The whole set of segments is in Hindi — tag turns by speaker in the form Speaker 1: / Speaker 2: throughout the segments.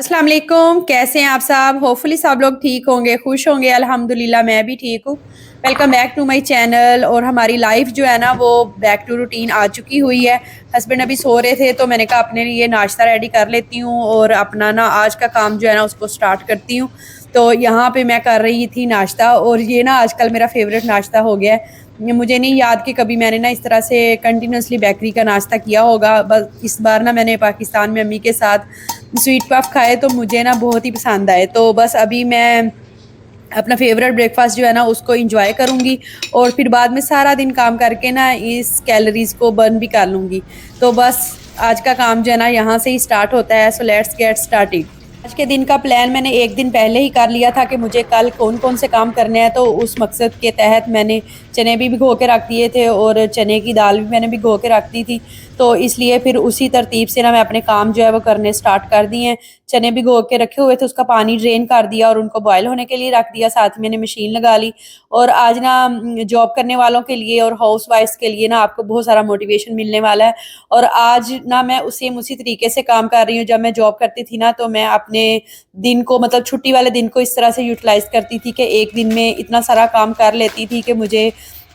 Speaker 1: अस्सलाम वालेकुम। कैसे हैं आप सब? होपफुली सब लोग ठीक होंगे, खुश होंगे। अल्हम्दुलिल्लाह मैं भी ठीक हूँ। Welcome back to my channel. और हमारी लाइफ जो है ना वो बैक टू रूटीन आ चुकी हुई है। हस्बैंड अभी सो रहे थे तो मैंने कहा अपने लिए नाश्ता रेडी कर लेती हूँ और अपना ना आज का काम जो है ना उसको स्टार्ट करती हूँ। तो यहाँ पे मैं कर रही थी नाश्ता, और ये ना आजकल मेरा फेवरेट नाश्ता हो गया है। मुझे नहीं याद कि कभी मैंने ना इस तरह से कंटिन्यूसली बेकरी का नाश्ता किया होगा। बस इस बार ना मैंने पाकिस्तान में अम्मी के साथ स्वीट पफ खाए तो मुझे ना बहुत ही पसंद आए। तो बस अभी मैं अपना फेवरेट ब्रेकफास्ट जो है ना उसको इंजॉय करूँगी, और फिर बाद में सारा दिन काम करके ना इस कैलोरीज को बर्न भी कर लूँगी। तो बस आज का काम जो है ना यहाँ से ही स्टार्ट होता है। So let's get started. आज के दिन का प्लान मैंने एक दिन पहले ही कर लिया था कि मुझे कल कौन कौन से काम करने हैं। तो उस मकसद के तहत मैंने चने भी भिगो के रख दिए थे और चने की दाल भी मैंने भिगो के रख दी थी। तो इसलिए फिर उसी तरतीब से ना मैं अपने काम जो है वो करने स्टार्ट कर दिए हैं। चने भिगो के रखे हुए थे, उसका पानी ड्रेन कर दिया और उनको बॉयल होने के लिए रख दिया। साथ में मैंने मशीन लगा ली। और आज ना जॉब करने वालों के लिए और हाउस वाइफ्स के लिए ना आपको बहुत सारा मोटिवेशन मिलने वाला है। और आज ना मैं उसी तरीके से काम कर रही हूँ। जब मैं जॉब करती थी ना तो मैं अपने दिन को, मतलब छुट्टी वाले दिन को, इस तरह से यूटिलाइज करती थी कि एक दिन में इतना सारा काम कर लेती थी कि मुझे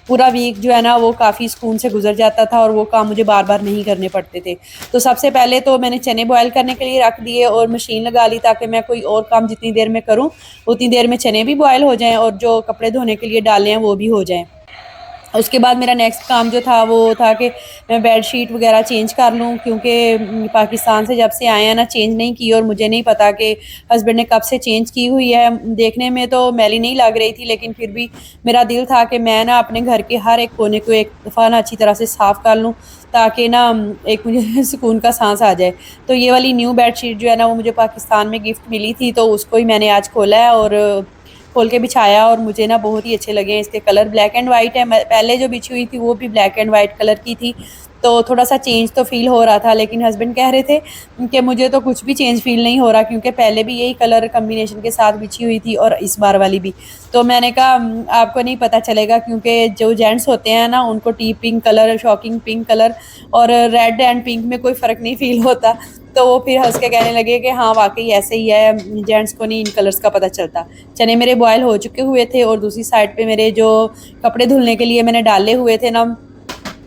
Speaker 1: पूरा वीक जो है ना वो काफ़ी सुकून से गुजर जाता था और वो काम मुझे बार बार नहीं करने पड़ते थे। तो सबसे पहले तो मैंने चने बॉयल करने के लिए रख दिए और मशीन लगा ली ताकि मैं कोई और काम जितनी देर में करूँ उतनी देर में चने भी बॉयल हो जाएं और जो कपड़े धोने के लिए डाले हैं वो भी हो जाएं। उसके बाद मेरा नेक्स्ट काम जो था वो था कि मैं बेड शीट वगैरह चेंज कर लूँ, क्योंकि पाकिस्तान से जब से आए हैं ना चेंज नहीं की, और मुझे नहीं पता कि हस्बैंड ने कब से चेंज की हुई है। देखने में तो मैली नहीं लग रही थी, लेकिन फिर भी मेरा दिल था कि मैं ना अपने घर के हर एक कोने को एक दफ़ा ना अच्छी तरह से साफ़ कर लूँ ताकि ना एक मुझे सुकून का सांस आ जाए। तो ये वाली न्यू बेड शीट जो है ना वो मुझे पाकिस्तान में गिफ्ट मिली थी, तो उसको ही मैंने आज खोला है और खोल के बिछाया। और मुझे ना बहुत ही अच्छे लगे। इसके कलर ब्लैक एंड वाइट है। पहले जो बिछी हुई थी वो भी ब्लैक एंड वाइट कलर की थी, तो थोड़ा सा चेंज तो फील हो रहा था। लेकिन हस्बैंड कह रहे थे कि मुझे तो कुछ भी चेंज फील नहीं हो रहा, क्योंकि पहले भी यही कलर कम्बिनेशन के साथ बिछी हुई थी और इस बार वाली भी। तो मैंने कहा आपको नहीं पता चलेगा, क्योंकि जो जेंट्स होते हैं ना उनको T pink colour, shocking pink colour और रेड एंड पिंक में कोई फ़र्क नहीं फील होता। तो वो फिर हंस के कहने लगे कि हाँ वाकई ऐसे ही है, जेंट्स को नहीं इन कलर्स का पता चलता। चने मेरे बॉयल हो चुके हुए थे और दूसरी साइड पे मेरे जो कपड़े धुलने के लिए मैंने डाले हुए थे ना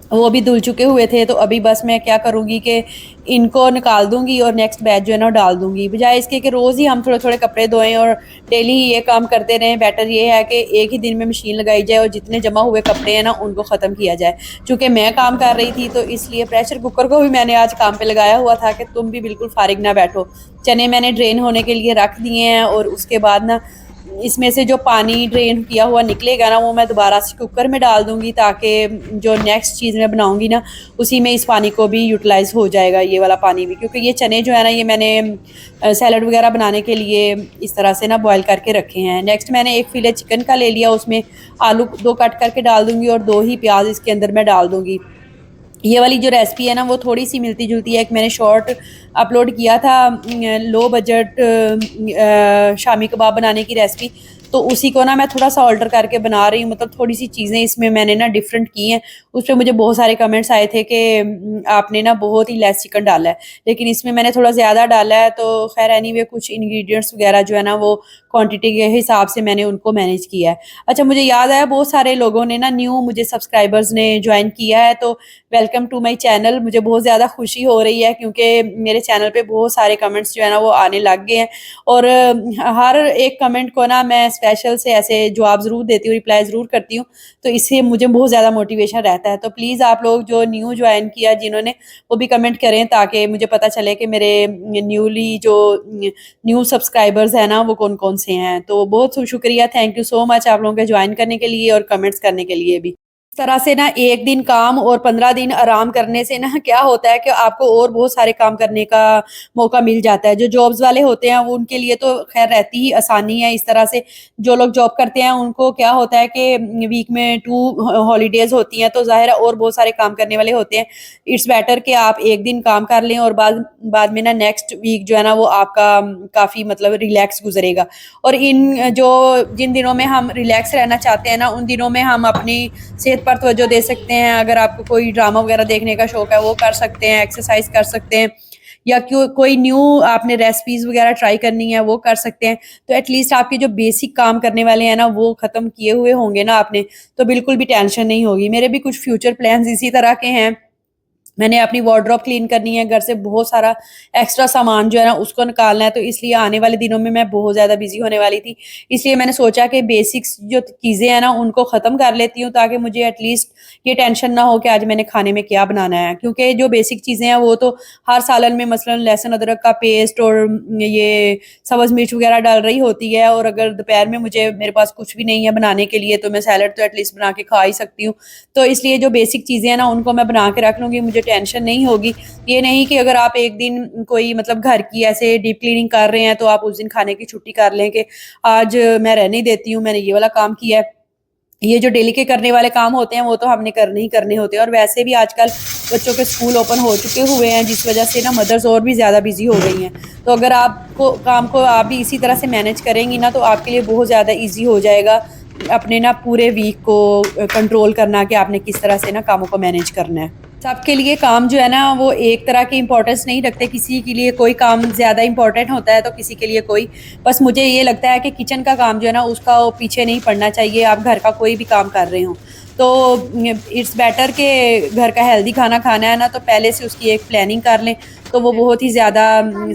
Speaker 1: वो भी धुल चुके हुए थे। तो अभी बस मैं क्या करूँगी कि इनको निकाल दूँगी और नेक्स्ट बैच जो है ना डाल दूँगी, बजाय इसके कि रोज़ ही हम थोड़े थोड़े कपड़े धोएं और डेली ही ये काम करते रहें। बेटर ये है कि एक ही दिन में मशीन लगाई जाए और जितने जमा हुए कपड़े हैं ना उनको ख़त्म किया जाए। चूँकि मैं काम कर रही थी तो इसलिए प्रेशर कुकर को भी मैंने आज काम पे लगाया हुआ था कि तुम भी बिल्कुल फारिग ना बैठो। चने मैंने ड्रेन होने के लिए रख दिए हैं और उसके बाद ना इसमें से जो पानी ड्रेन किया हुआ निकलेगा ना वो मैं दोबारा से कुकर में डाल दूँगी, ताकि जो नेक्स्ट चीज़ मैं बनाऊँगी ना उसी में इस पानी को भी यूटिलाइज़ हो जाएगा, ये वाला पानी भी। क्योंकि ये चने जो है ना ये मैंने सैलड वगैरह बनाने के लिए इस तरह से ना बॉयल करके रखे हैं। नेक्स्ट मैंने एक फिले चिकन का ले लिया, उसमें आलू 2 कट करके डाल दूँगी और 2 ही प्याज इसके अंदर मैं डाल दूँगी। ये वाली जो रेसिपी है ना वो थोड़ी सी मिलती जुलती है। एक मैंने शॉर्ट अपलोड किया था लो बजट शामी कबाब बनाने की रेसिपी, तो उसी को ना मैं थोड़ा सा ऑल्टर करके बना रही हूँ। मतलब थोड़ी सी चीज़ें इसमें मैंने ना डिफरेंट की हैं। उस पर मुझे बहुत सारे कमेंट्स आए थे कि आपने ना बहुत ही लेस चिकन डाला है, लेकिन इसमें मैंने थोड़ा ज़्यादा डाला है। तो खैर एनीवे कुछ इंग्रेडिएंट्स वगैरह जो है ना वो क्वांटिटी के हिसाब से मैंने उनको मैनेज किया है। अच्छा मुझे याद आया बहुत सारे लोगों ने ना न्यू मुझे सब्सक्राइबर्स ने ज्वाइन किया है, तो वेलकम टू माय चैनल। मुझे बहुत ज़्यादा खुशी हो रही है क्योंकि मेरे चैनल पे बहुत सारे कमेंट्स जो है ना वो आने लग गए हैं, और हर एक कमेंट को ना मैं स्पेशल से ऐसे जवाब ज़रूर देती हूँ, रिप्लाई ज़रूर करती हूँ। तो इससे मुझे बहुत ज़्यादा मोटिवेशन रहता है। तो प्लीज़ आप लोग जो न्यू ज्वाइन किया जिन्होंने, वो भी कमेंट करें ताकि मुझे पता चले कि मेरे न्यूली जो न्यू सब्सक्राइबर्स हैं ना वो कौन कौन से हैं। तो बहुत शुक्रिया, थैंक यू सो मच आप लोगों के ज्वाइन करने के लिए और कमेंट्स करने के लिए भी। इस तरह से ना एक दिन काम और 15 दिन आराम करने से ना क्या होता है कि आपको और बहुत सारे काम करने का मौका मिल जाता है। जो जॉब्स वाले होते हैं वो उनके लिए तो खैर रहती ही आसानी है। इस तरह से जो लोग जॉब करते हैं उनको क्या होता है कि वीक में 2 हॉलीडेज होती हैं, तो ज़ाहिर है और बहुत सारे काम करने वाले होते हैं। इट्स बेटर कि आप एक दिन काम कर लें और बाद बाद में ना नेक्स्ट वीक जो है ना वो आपका काफ़ी मतलब रिलैक्स गुजरेगा। और जिन दिनों में हम रिलैक्स रहना चाहते हैं ना उन दिनों में हम अपनी सेहत पर तवज्जो दे सकते हैं। अगर आपको कोई ड्रामा वगैरह देखने का शौक है वो कर सकते हैं, एक्सरसाइज कर सकते हैं, या कोई न्यू आपने रेसिपीज़ वगैरह ट्राई करनी है वो कर सकते हैं। तो एटलीस्ट आपके जो बेसिक काम करने वाले हैं ना वो ख़त्म किए हुए होंगे ना आपने, तो बिल्कुल भी टेंशन नहीं होगी। मेरे भी कुछ फ्यूचर प्लान्स इसी तरह के हैं। मैंने अपनी वार्डरोब क्लीन करनी है, घर से बहुत सारा एक्स्ट्रा सामान जो है ना उसको निकालना है, तो इसलिए आने वाले दिनों में मैं बहुत ज़्यादा बिज़ी होने वाली थी। इसलिए मैंने सोचा कि बेसिक्स जो चीज़ें हैं ना उनको ख़त्म कर लेती हूँ, ताकि मुझे एटलीस्ट ये टेंशन ना हो कि आज मैंने खाने में क्या बनाना है। क्योंकि जो बेसिक चीज़ें हैं वो तो हर सालन में मसलन लहसुन अदरक का पेस्ट और ये सब्ज़ मिर्च वग़ैरह डल रही होती है, और अगर दोपहर में मेरे पास कुछ भी नहीं है बनाने के लिए, तो मैं सैलड तो एटलीस्ट बना के खा ही सकती हूँ। तो इसलिए जो बेसिक चीज़ें हैं ना उनको मैं बना के रख लूँगी, मुझे टेंशन नहीं होगी। ये नहीं कि अगर आप एक दिन कोई मतलब घर की ऐसे डीप क्लीनिंग कर रहे हैं तो आप उस दिन खाने की छुट्टी कर लें कि आज मैं रहने ही देती हूँ, मैंने ये वाला काम किया है। ये जो डेली के करने वाले काम होते हैं वो तो हमने करने ही करने होते हैं, और वैसे भी आजकल बच्चों के स्कूल ओपन हो चुके हुए हैं, जिस वजह से ना मदर्स और भी ज़्यादा बिजी हो गई हैं। तो अगर आपको काम को आप भी इसी तरह से मैनेज करेंगी ना तो आपके लिए बहुत ज़्यादा ईजी हो जाएगा अपने ना पूरे वीक को कंट्रोल करना, कि आपने किस तरह से ना कामों को मैनेज करना है। सबके लिए काम जो है ना वो एक तरह की इम्पोर्टेंस नहीं रखते, किसी के लिए कोई काम ज़्यादा इम्पोर्टेंट होता है तो किसी के लिए कोई। बस मुझे ये लगता है कि किचन का काम जो है ना उसका वो पीछे नहीं पड़ना चाहिए, आप घर का कोई भी काम कर रहे हों। तो इट्स बेटर कि घर का हेल्दी खाना खाना है ना तो पहले से उसकी एक प्लानिंग कर लें, तो वो बहुत ही ज़्यादा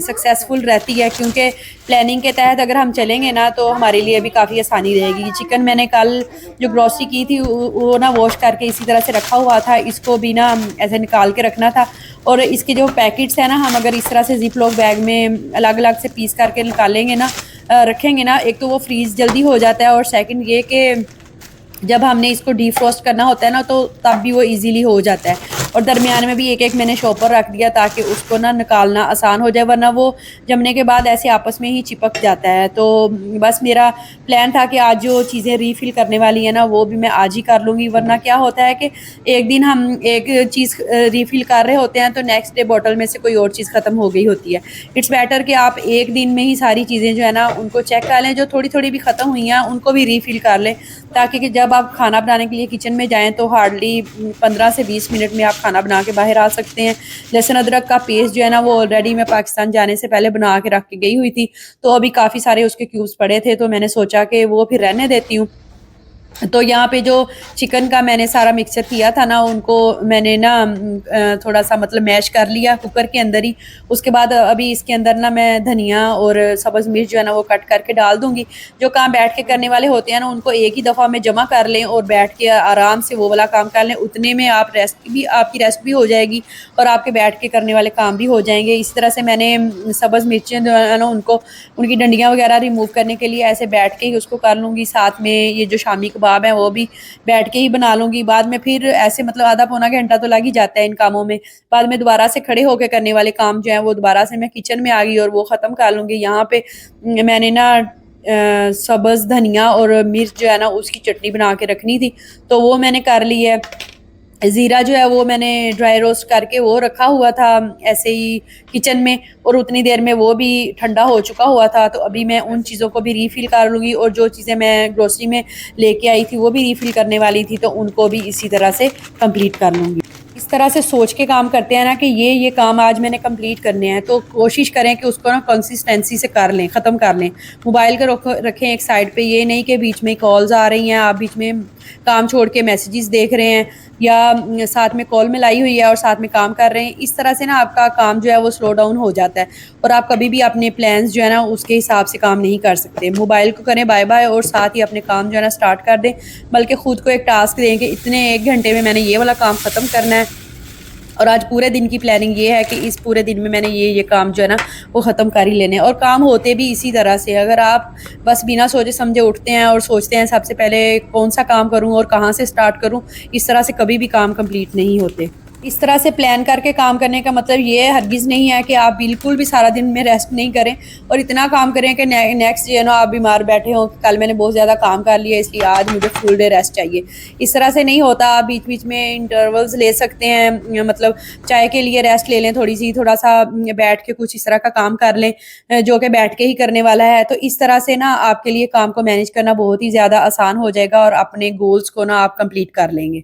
Speaker 1: सक्सेसफुल रहती है। क्योंकि प्लानिंग के तहत अगर हम चलेंगे ना तो हमारे लिए भी काफ़ी आसानी रहेगी। चिकन मैंने कल जो ग्रॉसरी की थी वो ना वॉश करके इसी तरह से रखा हुआ था, इसको भी ना ऐसे निकाल के रखना था। और इसके जो पैकेट्स हैं ना हम अगर इस तरह से जिप लॉक बैग में अलग अलग से पीस करके निकालेंगे ना, रखेंगे ना, एक तो वो फ्रीज़ जल्दी हो जाता है, और सेकंड ये कि जब हमने इसको डीफ्रॉस्ट करना होता है ना तो तब भी वो इजीली हो जाता है। और दरमियान में भी एक एक मैंने शॉपर रख दिया ताकि उसको ना निकालना आसान हो जाए, वरना वो जमने के बाद ऐसे आपस में ही चिपक जाता है। तो बस मेरा प्लान था कि आज जो चीज़ें रीफ़िल करने वाली हैं ना वो भी मैं आज ही कर लूँगी, वरना क्या होता है कि एक दिन हम एक चीज़ रीफ़िल कर रहे होते हैं तो नेक्स्ट डे बॉटल में से कोई और चीज़ ख़त्म हो गई होती है। इट्स बेटर कि आप एक दिन में ही सारी चीज़ें जो है ना उनको चेक कर लें, जो थोड़ी थोड़ी भी ख़त्म हुई हैं उनको भी रीफ़िल कर लें, ताकि कि जब आप खाना बनाने के लिए किचन में जाएँ तो हार्डली 15 से 20 मिनट में आप खाना बना के बाहर आ सकते हैं। लहसुन अदरक का पेस्ट जो है ना वो ऑलरेडी मैं पाकिस्तान जाने से पहले बना के रख के गई हुई थी, तो अभी काफ़ी सारे उसके क्यूब्स पड़े थे, तो मैंने सोचा कि वो फिर रहने देती हूँ। तो यहाँ पे जो चिकन का मैंने सारा मिक्सचर किया था ना उनको मैंने ना थोड़ा-सा मतलब मैश कर लिया कुकर के अंदर ही। उसके बाद अभी इसके अंदर ना मैं धनिया और सब्ज़ मिर्च जो है ना वो कट करके डाल दूँगी। जो काम बैठ के करने वाले होते हैं ना उनको एक ही दफ़ा में जमा कर लें और बैठ के आराम से वो वाला काम कर लें। उतने में आपकी रेस्ट भी हो जाएगी और आपके बैठ के करने वाले काम भी हो जाएँगे। इस तरह से मैंने सब्ज़ मिर्चें जो है ना उनको उनकी डंडियाँ वगैरह रिमूव करने के लिए ऐसे बैठ के ही उसको कर लूँगी। साथ में ये जो शामी कबाब हैं वो भी बैठ के ही बना लूँगी। बाद में फिर ऐसे मतलब आधा पौना घंटा तो लग ही जाता है इन कामों में। बाद में दोबारा से खड़े होके करने वाले काम जो हैं वो दोबारा से मैं किचन में आ गई और वो ख़त्म कर लूँगी। यहाँ पे मैंने ना सब्ज़ धनिया और मिर्च जो है ना उसकी चटनी बना के रखनी थी, तो वो मैंने कर ली है। ज़ीरा जो है वो मैंने ड्राई रोस्ट करके वो रखा हुआ था ऐसे ही किचन में, और उतनी देर में वो भी ठंडा हो चुका हुआ था। तो अभी मैं उन चीज़ों को भी रीफ़िल कर लूँगी, और जो चीज़ें मैं ग्रोसरी में लेके आई थी वो भी रीफ़िल करने वाली थी, तो उनको भी इसी तरह से कंप्लीट कर लूँगी। इस तरह से सोच के काम करते हैं ना कि ये काम आज मैंने कंप्लीट करने हैं, तो कोशिश करें कि उसको ना कंसिस्टेंसी से कर लें, ख़त्म कर लें। मोबाइल को रखें एक साइड पे, ये नहीं कि बीच में कॉल्स आ रही हैं, आप बीच में काम छोड़ के मैसेजेस देख रहे हैं, या साथ में कॉल मिलाई हुई है और साथ में काम कर रहे हैं। इस तरह से ना आपका काम जो है वो स्लो डाउन हो जाता है, और आप कभी भी अपने प्लान्स जो है ना उसके हिसाब से काम नहीं कर सकते। मोबाइल को करें बाय बाय, और साथ ही अपने काम जो है ना स्टार्ट कर दें, बल्कि खुद को एक टास्क दें कि इतने 1 घंटे में मैंने ये वाला काम ख़त्म करना है, और आज पूरे दिन की प्लानिंग ये है कि इस पूरे दिन में मैंने ये काम जो है ना वो ख़त्म कर ही लेने हैं। और काम होते भी इसी तरह से, अगर आप बस बिना सोचे समझे उठते हैं और सोचते हैं सबसे पहले कौन सा काम करूं और कहां से स्टार्ट करूं, इस तरह से कभी भी काम कंप्लीट नहीं होते। इस तरह से प्लान करके काम करने का मतलब ये हरगिज़ नहीं है कि आप बिल्कुल भी सारा दिन में रेस्ट नहीं करें और इतना काम करें कि नेक्स्ट डे ना आप बीमार बैठे हों कि कल मैंने बहुत ज़्यादा काम कर लिया इसलिए आज मुझे फुल डे रेस्ट चाहिए। इस तरह से नहीं होता, आप बीच बीच में इंटरवल्स ले सकते हैं, मतलब चाय के लिए रेस्ट ले लें थोड़ी सी, थोड़ा सा बैठ के कुछ इस तरह का काम कर लें जो कि बैठ के ही करने वाला है। तो इस तरह से ना आपके लिए काम को मैनेज करना बहुत ही ज़्यादा आसान हो जाएगा और अपने गोल्स को ना आप कंप्लीट कर लेंगे।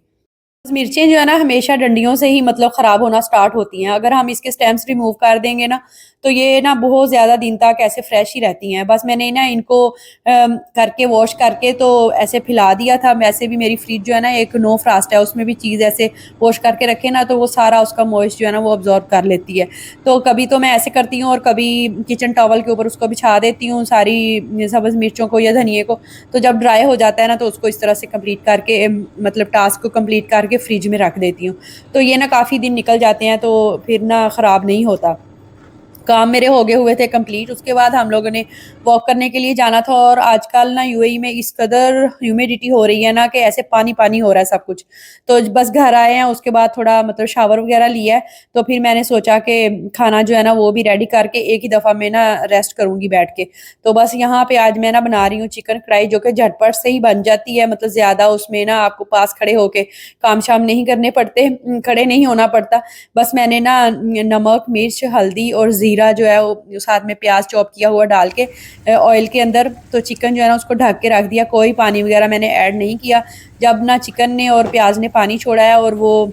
Speaker 1: मिर्चें जो है ना हमेशा डंडियों से ही मतलब ख़राब होना स्टार्ट होती हैं। अगर हम इसके स्टेम्स रिमूव कर देंगे ना, तो ये ना बहुत ज़्यादा दिन तक ऐसे फ्रेश ही रहती हैं। बस मैंने ना इनको करके वॉश करके तो ऐसे फैला दिया था। वैसे भी मेरी फ्रिज जो है ना एक नो फ्रास्ट है, उसमें भी चीज़ ऐसे वॉश करके रखे ना तो वो सारा उसका मॉइस्ट जो है ना वो अब्ज़ॉर्ब कर लेती है। तो कभी तो मैं ऐसे करती हूँ और कभी किचन टॉवल के ऊपर उसको बिछा देती हूँ सारी सब्ज़ मिर्चों को या धनिये को। तो जब ड्राई हो जाता है ना तो उसको इस तरह से कंप्लीट करके मतलब टास्क को कंप्लीट करके फ्रिज में रख देती हूँ। तो ये ना काफ़ी दिन निकल जाते हैं तो फिर ना ख़राब नहीं होता। काम मेरे हो गए हुए थे कंप्लीट। उसके बाद हम लोगों ने वॉक करने के लिए जाना था और आजकल ना यूएई में इस कदर ह्यूमिडिटी हो रही है ना कि ऐसे पानी-पानी हो रहा है सब कुछ। तो बस घर आए हैं उसके बाद थोड़ा मतलब शावर वगैरह लिया है, तो फिर मैंने सोचा कि खाना जो है ना वो भी रेडी करके एक ही दफ़ा में ना रेस्ट करूँगी बैठ के। तो बस यहाँ पे आज मैं ना बना रही हूँ चिकन कढ़ाई जो कि झटपट से ही बन जाती है, मतलब ज़्यादा उसमें ना आपको पास खड़े होके काम-शाम नहीं करने पड़ते, खड़े नहीं होना पड़ता। बस मैंने ना नमक, मिर्च, हल्दी और ज़ीरा जो है वो साथ में प्याज़ चॉप किया हुआ डाल के ऑयल के अंदर तो चिकन जो है ना उसको ढक के रख दिया। कोई पानी वगैरह मैंने ऐड नहीं किया। जब ना चिकन ने और प्याज़ ने पानी छोड़ा है और वो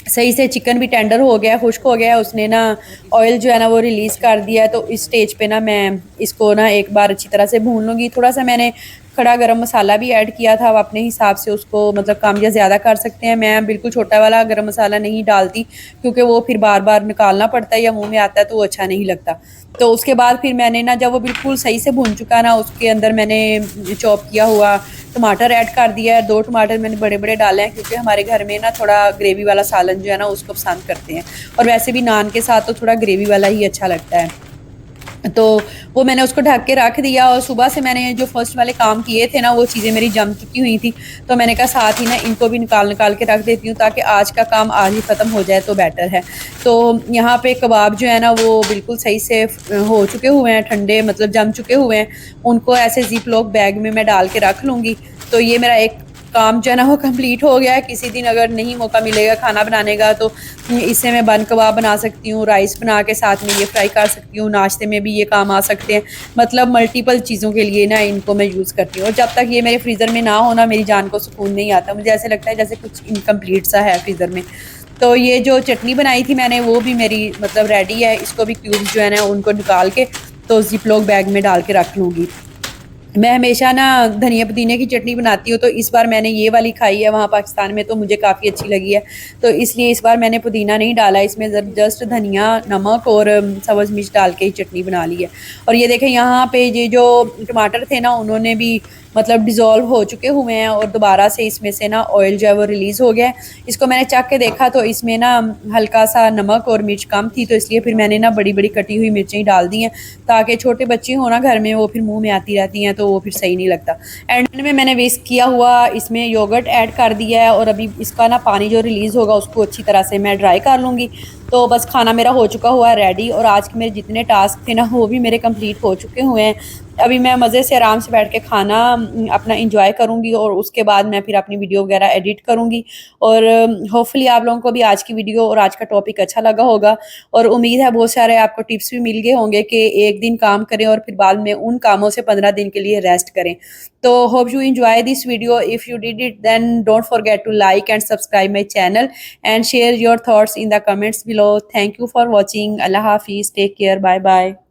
Speaker 1: सही से चिकन भी टेंडर हो गया है, खुश्क हो गया है, उसने ना ऑयल जो है ना वो रिलीज़ कर दिया है, तो इस स्टेज पे ना मैं इसको ना एक बार अच्छी तरह से भून लूँगी। थोड़ा-सा मैंने खड़ा गरम मसाला भी ऐड किया था, आप अपने हिसाब से उसको मतलब कम या ज़्यादा कर सकते हैं। मैं बिल्कुल छोटा वाला गरम मसाला नहीं डालती क्योंकि वो फिर बार-बार निकालना पड़ता है या मुँह में आता है तो वो अच्छा नहीं लगता। तो उसके बाद फिर मैंने ना जब वो बिल्कुल सही से भून चुका ना, उसके अंदर मैंने चॉप किया हुआ टमाटर ऐड कर दिया है। 2 टमाटर मैंने बड़े-बड़े डाले हैं क्योंकि हमारे घर में ना थोड़ा ग्रेवी वाला सालन जो है ना उसको पसंद करते हैं और वैसे भी नान के साथ तो थोड़ा ग्रेवी वाला ही अच्छा लगता है। तो वो मैंने उसको ढक के रख दिया और सुबह से मैंने जो फर्स्ट वाले काम किए थे ना वो चीज़ें मेरी जम चुकी हुई थी। तो मैंने कहा साथ ही ना इनको भी निकाल-निकाल के रख देती हूँ ताकि आज का काम आज ही ख़त्म हो जाए तो बेटर है। तो यहाँ पे कबाब जो है ना वो बिल्कुल सही से हो चुके हुए हैं, ठंडे मतलब जम चुके हुए हैं। उनको ऐसे ज़िप-लॉक बैग में मैं डाल के रख लूँगी। तो ये मेरा एक काम जो है ना वो कंप्लीट हो गया है। किसी दिन अगर नहीं मौका मिलेगा खाना बनाने का तो इससे मैं बन कबाब बना सकती हूँ, राइस बना के साथ में ये फ्राई कर सकती हूँ, नाश्ते में भी ये काम आ सकते हैं। मतलब मल्टीपल चीज़ों के लिए ना इनको मैं यूज़ करती हूँ और जब तक ये मेरे फ्रीज़र में ना हो ना मेरी जान को सुकून नहीं आता। मुझे ऐसे लगता है जैसे कुछ इनकम्प्लीट सा है फ्रीज़र में। तो ये जो चटनी बनाई थी मैंने वो भी मेरी मतलब रेडी है। इसको भी क्यूब्स जो है ना उनको निकाल के तो ज़िप-लॉक बैग में डाल के रख लूँगी। मैं हमेशा ना धनिया पुदीने की चटनी बनाती हूँ, तो इस बार मैंने ये वाली खाई है वहाँ पाकिस्तान में तो मुझे काफ़ी अच्छी लगी है। तो इसलिए इस बार मैंने पुदीना नहीं डाला, इसमें जस्ट धनिया, नमक और सब्ज़ मिर्च डाल के ही चटनी बना ली है। और ये देखें यहाँ पे ये जो टमाटर थे ना उन्होंने भी मतलब डिज़ोल्व हो चुके हुए हैं और दोबारा से इसमें से ना ऑयल जो है वो रिलीज़ हो गया है। इसको मैंने चख के देखा तो इसमें ना हल्का-सा नमक और मिर्च कम थी, तो इसलिए फिर मैंने ना बड़ी-बड़ी कटी हुई मिर्चें ही डाल दी हैं, ताकि छोटे बच्चे हो ना घर में वो फिर मुँह में आती रहती हैं, तो वो फिर सही नहीं लगता। एंड में मैंने व्हिस्क किया हुआ इसमें योगर्ट ऐड कर दिया है और अभी इसका ना पानी जो रिलीज़ होगा उसको अच्छी तरह से मैं ड्राई कर लूँगी। तो बस खाना मेरा हो चुका हुआ है रेडी और आज के मेरे जितने टास्क थे ना वो भी मेरे कंप्लीट हो चुके हुए हैं। अभी मैं मज़े से आराम से बैठ के खाना अपना एन्जॉय करूँगी और उसके बाद मैं फिर अपनी वीडियो वगैरह एडिट करूँगी और होपफुली आप लोगों को भी आज की वीडियो और आज का टॉपिक अच्छा लगा होगा और उम्मीद है बहुत सारे आपको टिप्स भी मिल गए होंगे कि एक दिन काम करें और फिर बाद में उन कामों से 15 दिन के लिए रेस्ट करें। तो hope you enjoy this video. If you did it then don't forget to like and subscribe my channel and share your thoughts in the comments below. Thank you for watching. Allah Hafiz. Take care. Bye bye.